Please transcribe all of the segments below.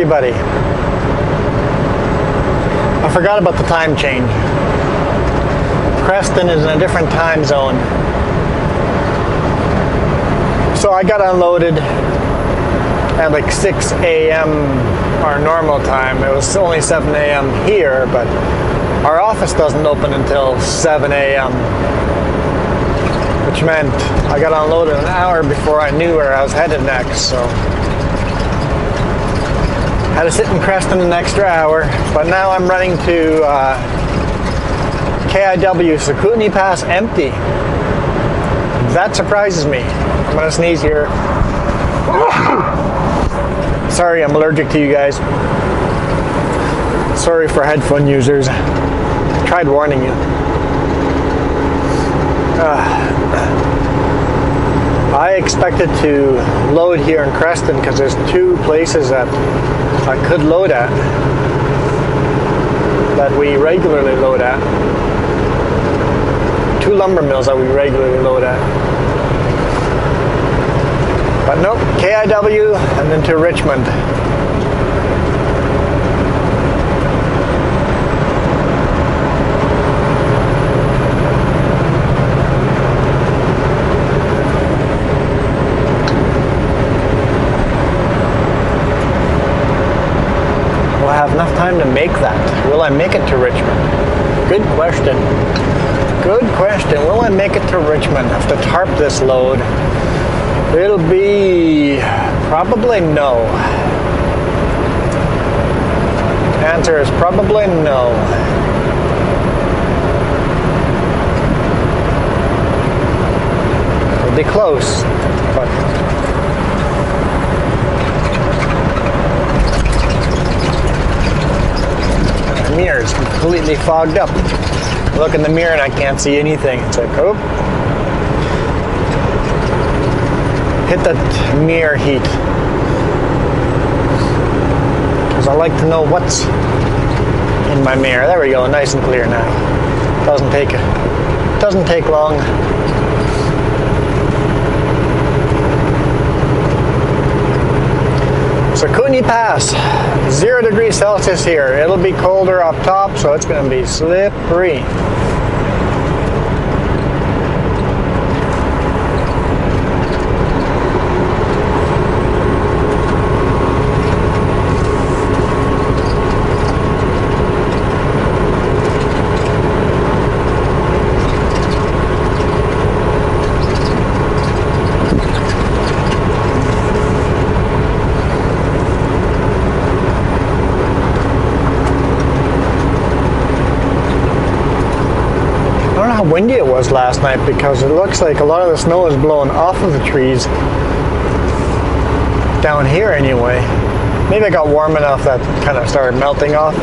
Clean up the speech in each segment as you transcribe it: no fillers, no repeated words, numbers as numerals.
everybody. I forgot about the time change. Creston is in a different time zone. So I got unloaded at like 6 a.m. our normal time. It was only 7 a.m. here, but our office doesn't open until 7 a.m. which meant I got unloaded an hour before I knew where I was headed next, so had to sit in Creston an extra hour. But now I'm running to KIW, so Kootenai Pass empty. That surprises me. I'm gonna sneeze here. Sorry, I'm allergic to you guys. Sorry for headphone users. Tried warning you. I expected to load here in Creston because there's two places that I could load at that we regularly load at. Two lumber mills that we regularly load at. But nope, KIW and then to Richmond. Will I have enough time to make that? Will I make it to Richmond? Good question. Good question. Will I make it to Richmond? I have to tarp this load. It'll be probably no. Answer is probably no. It'll be close, but the mirror is completely fogged up. Look in the mirror and I can't see anything. It's like, oh. Hit that mirror heat. Because I like to know what's in my mirror. There we go, nice and clear now. Doesn't take long. So Kootenai Pass, 0 degrees Celsius here. It'll be colder up top, so it's going to be slippery. How windy it was last night, because it looks like a lot of the snow is blowing off of the trees down here anyway. Maybe it got warm enough that it kind of started melting off.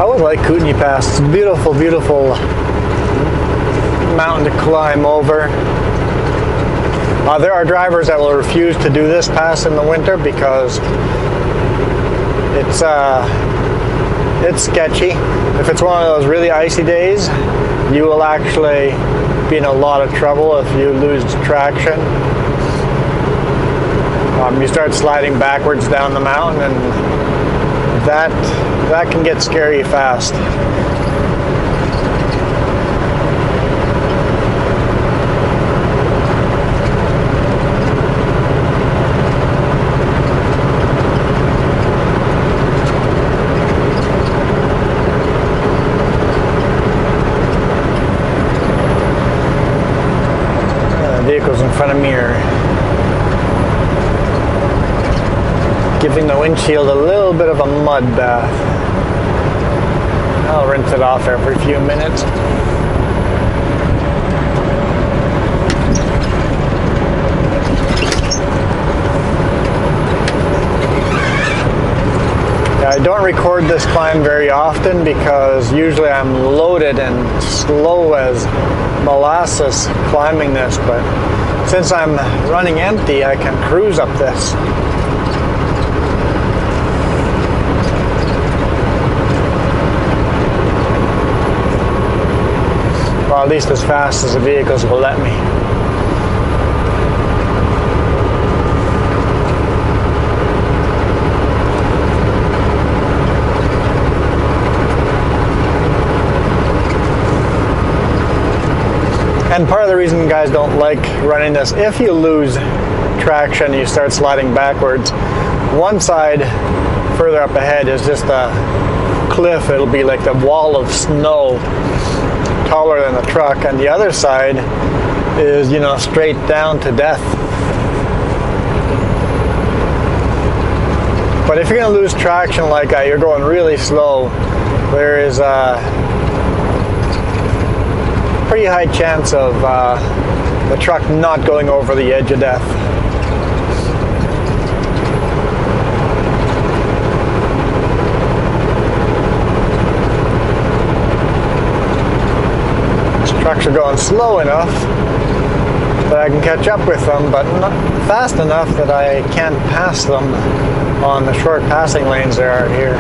I would like Kootenai Pass. It's a beautiful, beautiful mountain to climb over. There are drivers that will refuse to do this pass in the winter because it's sketchy. If it's one of those really icy days, you will actually be in a lot of trouble if you lose traction. You start sliding backwards down the mountain, and that can get scary fast. Vehicles in front of me are giving the windshield a little bit of a mud bath. I'll rinse it off every few minutes. I don't record this climb very often because usually I'm loaded and slow as molasses climbing this, but since I'm running empty, I can cruise up this. at least as fast as the vehicles will let me. And part of the reason guys don't like running this, if you lose traction, you start sliding backwards. One side further up ahead is just a cliff. It'll be like the wall of snow, taller than the truck, and the other side is, you know, straight down to death. But if you're going to lose traction like that, you're going really slow, there is a pretty high chance of the truck not going over the edge of death. These trucks are going slow enough that I can catch up with them, but not fast enough that I can't pass them on the short passing lanes there are here.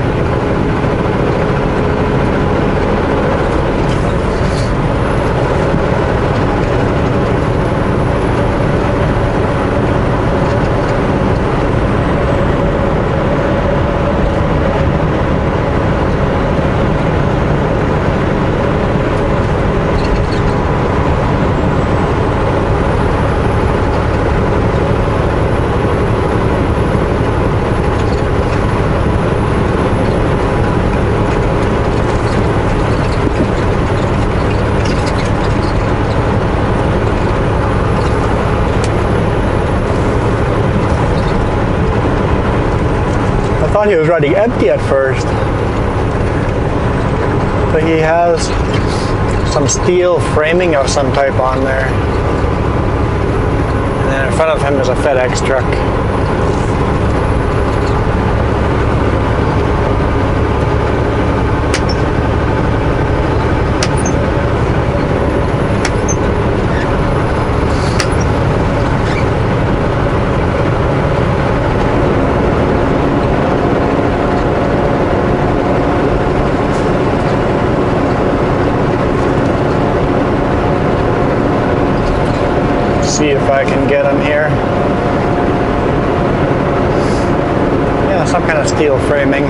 I thought he was running empty at first, but he has some steel framing of some type on there, and then in front of him is a FedEx truck. See if I can get him here. Yeah, some kind of steel framing.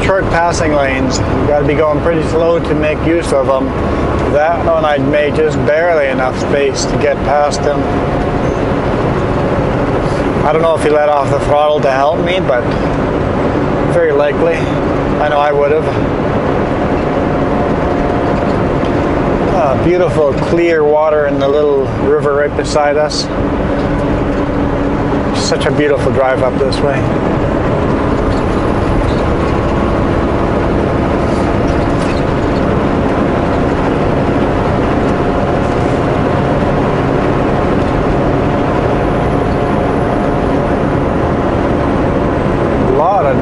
Short passing lanes. You've got to be going pretty slow to make use of them. That one I made just barely enough space to get past him. I don't know if he let off the throttle to help me, but very likely. I know I would have. Beautiful clear water in the little river right beside us. Such a beautiful drive up this way.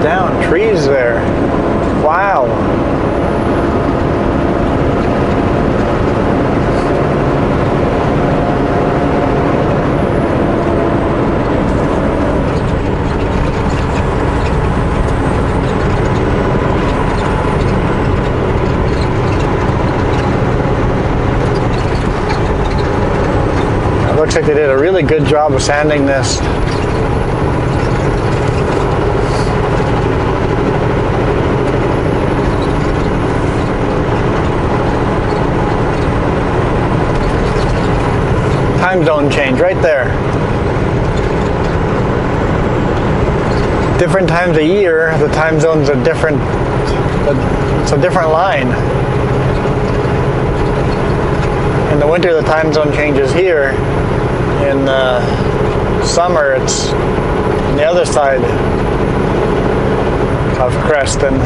Down trees there. Wow. It looks like they did a really good job of sanding this. Time zone change right there. Different times a year, the time zones are different. It's a different line. In the winter, the time zone changes here. In the summer, it's on the other side of Creston.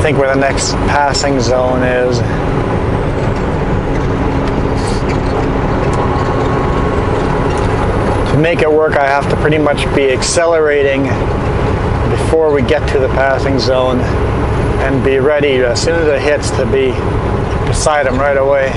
think where the next passing zone is. To make it work, I have to pretty much be accelerating before we get to the passing zone and be ready as soon as it hits to be beside him right away.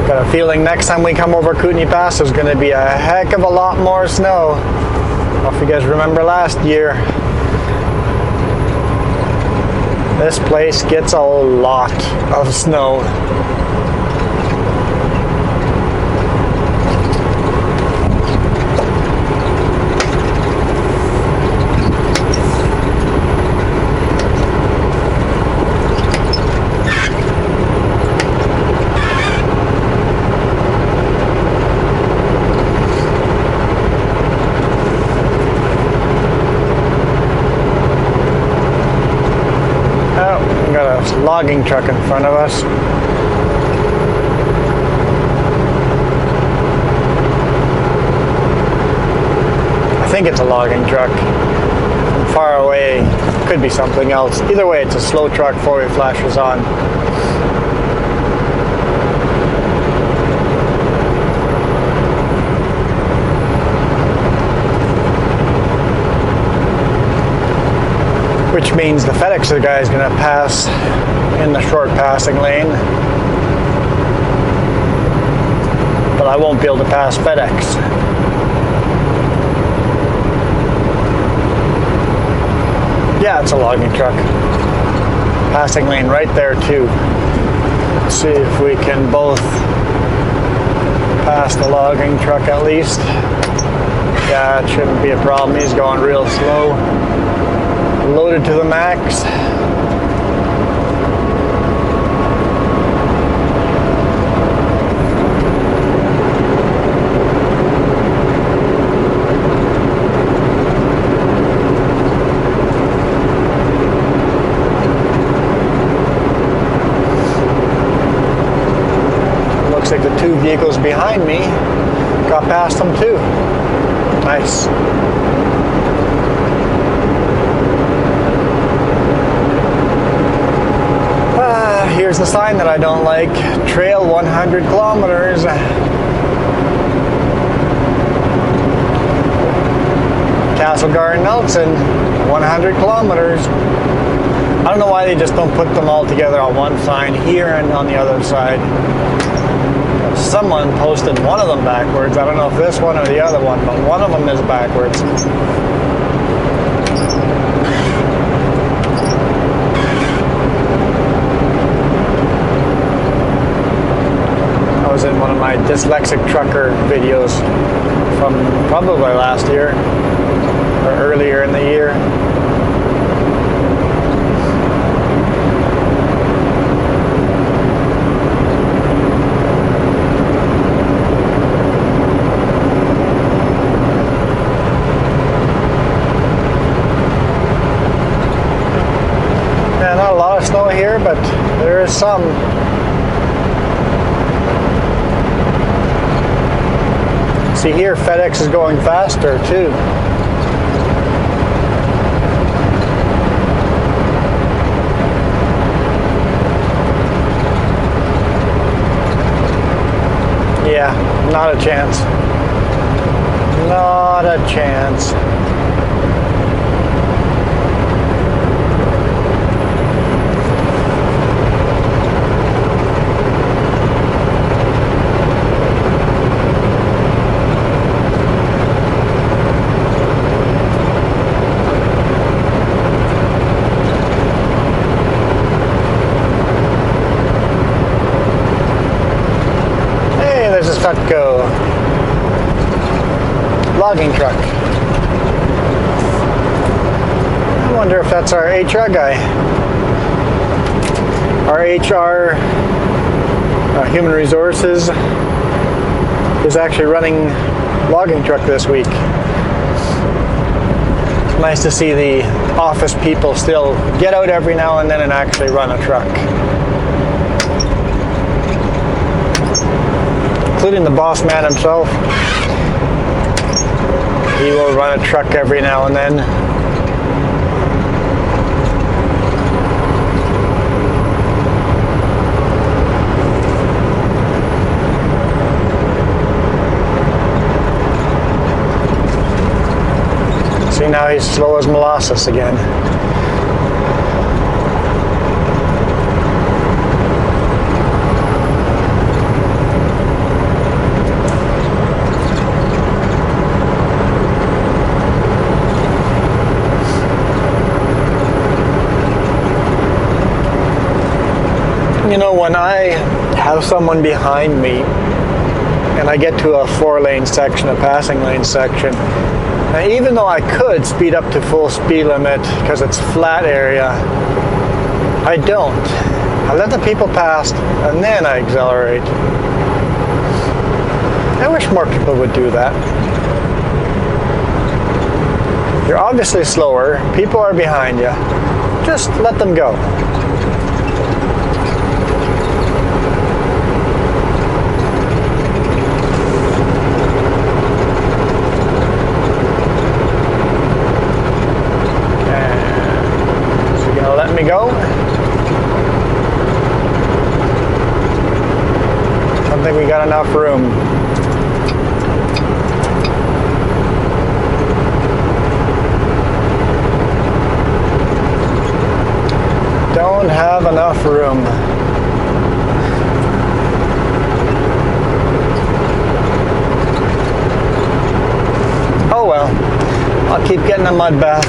Got a feeling next time we come over Kootenai Pass there's going to be a heck of a lot more snow. I don't know if you guys remember last year. This place gets a lot of snow. Logging truck in front of us. I think it's a logging truck. From far away, could be something else. Either way, it's a slow truck before it flashes on. Which means the FedEx guy is going to pass in the short passing lane, but I won't be able to pass FedEx. Yeah, it's a logging truck. Passing lane right there too. Let's see if we can both pass the logging truck at least. Yeah, it shouldn't be a problem. He's going real slow. Loaded to the max. Looks like the two vehicles behind me got past them too. Nice. Here's the sign that I don't like. Trail 100 kilometers. Castlegar Nelson, 100 kilometers. I don't know why they just don't put them all together on one sign here and on the other side. Someone posted one of them backwards. I don't know if this one or the other one, but one of them is backwards. Was in one of my dyslexic trucker videos from probably last year or earlier in the year. Yeah, not a lot of snow here, but there is some. See here, FedEx is going faster too. Yeah, not a chance. Not a chance. Cutco logging truck. I wonder if that's our HR guy. Our HR, Human Resources, is actually running logging truck this week. Nice to see the office people still get out every now and then and actually run a truck. Including the boss man himself. He will run a truck every now and then. See, now he's slow as molasses again. You know, when I have someone behind me and I get to a 4-lane section, a passing lane section, and even though I could speed up to full speed limit because it's flat area, I don't. I let the people pass and then I accelerate. I wish more people would do that. You're obviously slower, people are behind you, just let them go. Me go. I don't think we got enough room. Don't have enough room. Oh well, I'll keep getting a mud bath.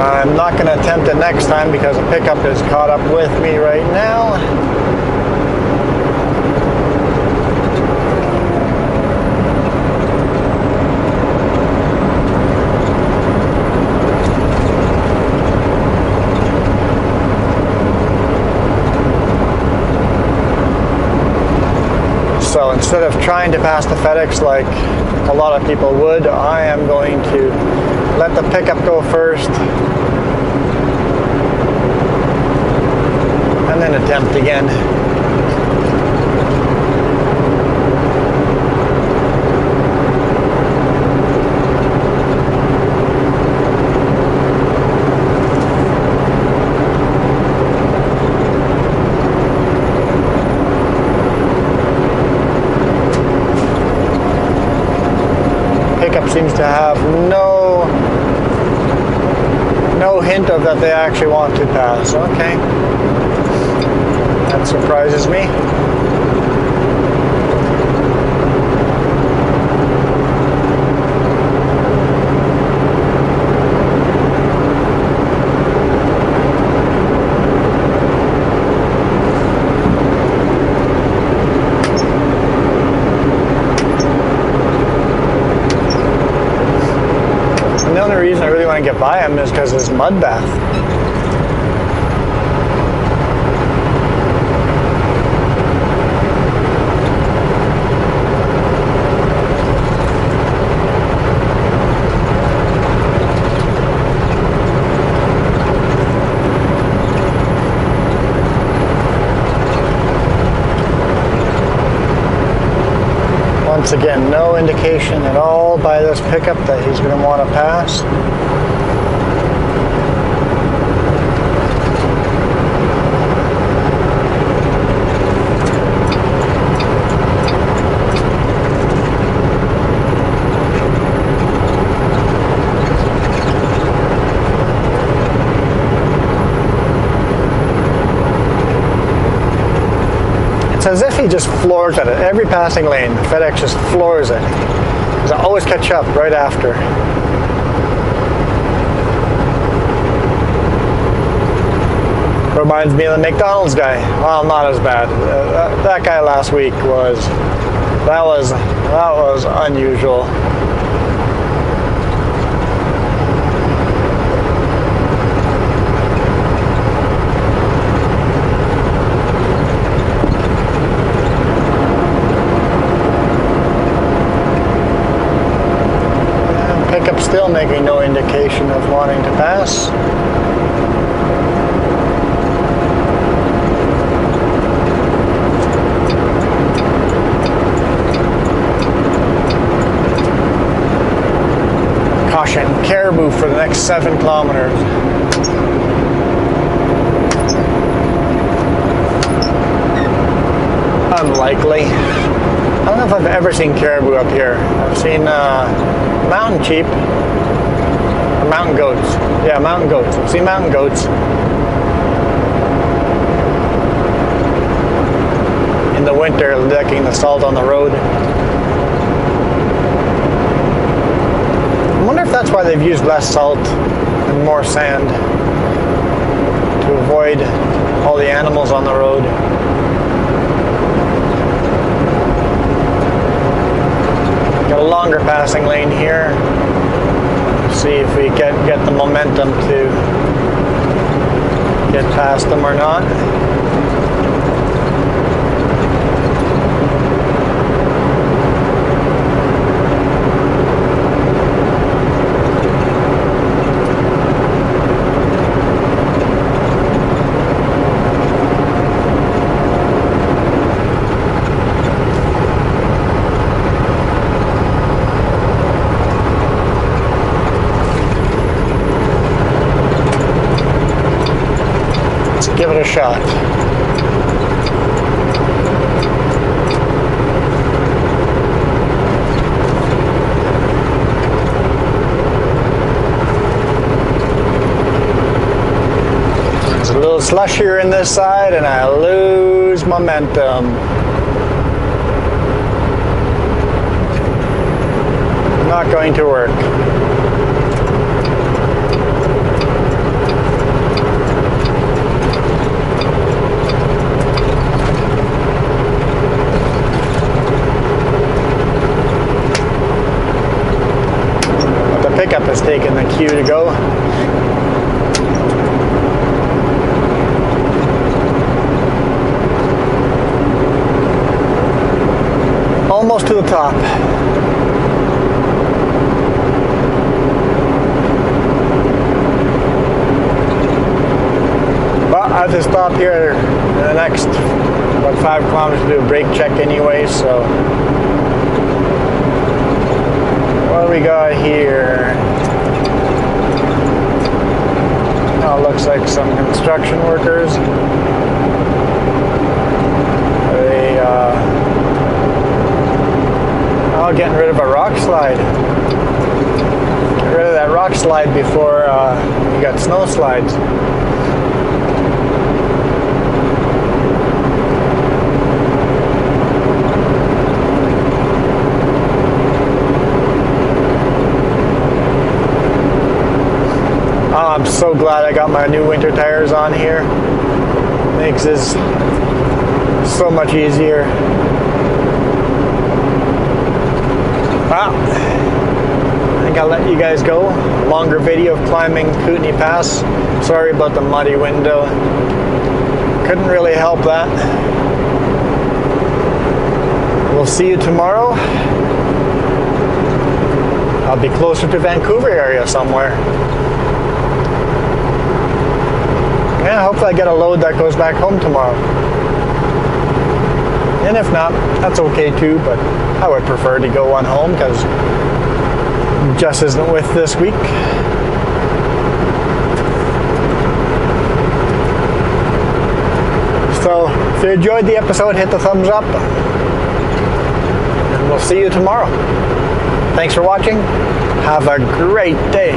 I'm not going to attempt it next time because the pickup is caught up with me right now. So instead of trying to pass the FedEx like a lot of people would, I am going to let the pickup go first. And then attempt again. Pickup seems to have no hint of that they actually want to pass. Okay. That surprises me. And the only reason I really want to get by him is because of his mud bath. Once again, no indication at all by this pickup that he's going to want to pass. It's as if he just floors at it. Every passing lane, FedEx just floors it. Because I always catch up right after. Reminds me of the McDonald's guy. Well, not as bad. That guy last week was unusual. making no indication of wanting to pass. Caution, caribou for the next 7 kilometers. Unlikely. I don't know if I've ever seen caribou up here. I've seen mountain sheep, or mountain goats. Yeah, mountain goats. I've seen mountain goats. In the winter, licking the salt on the road. I wonder if that's why they've used less salt and more sand to avoid all the animals on the road. Got a longer passing lane here. See if we can get the momentum to get past them or not. Give it a shot. There's a little slushier in this side and I lose momentum. Not going to work. Pickup has taken the cue to go. Almost to the top. But I have to stop here in the next about 5 kilometers to do a brake check anyway, so what do we got here? Oh, looks like some construction workers. They getting rid of a rock slide. Get rid of that rock slide before you got snow slides. I'm so glad I got my new winter tires on here. Makes this so much easier. Well, I think I'll let you guys go. Longer video of climbing Kootenay Pass. Sorry about the muddy window. Couldn't really help that. We'll see you tomorrow. I'll be closer to Vancouver area somewhere. Yeah, hopefully I get a load that goes back home tomorrow. And if not, that's okay too, but I would prefer to go on home because Jess isn't with this week. So, if you enjoyed the episode, hit the thumbs up. And we'll see you tomorrow. Thanks for watching. Have a great day.